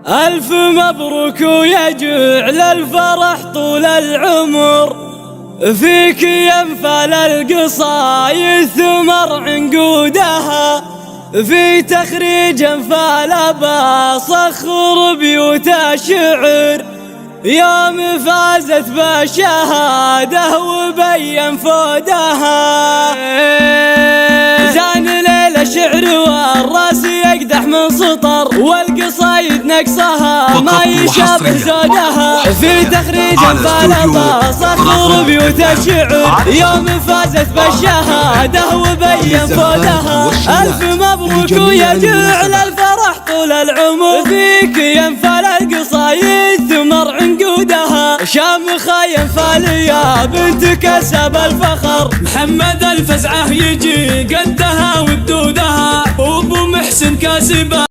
ألف مبروك ويجعل الفرح طول العمر، فيك ينفل القصايد ثمر عنقودها، في تخريج انفال بصخر بيوت الشعر، يوم فازت بالشهادة وبين فودها. زان ليل الشعر والراس يقدح من سطر، والقصايد نقصها ما يشابه زودها، في تخريج انفال بصخر بيوت الشعر، يوم فازت بالشهادة وبين فودها. ألف مبروك ويجعل الفرح طول العمر، فيك ينفل القصايد ثمر عنقودها، شامخة ينفل يا بنت كسب الفخر، محمد الفزعة يجي قدها وبدودها، وابو محسن كاسبة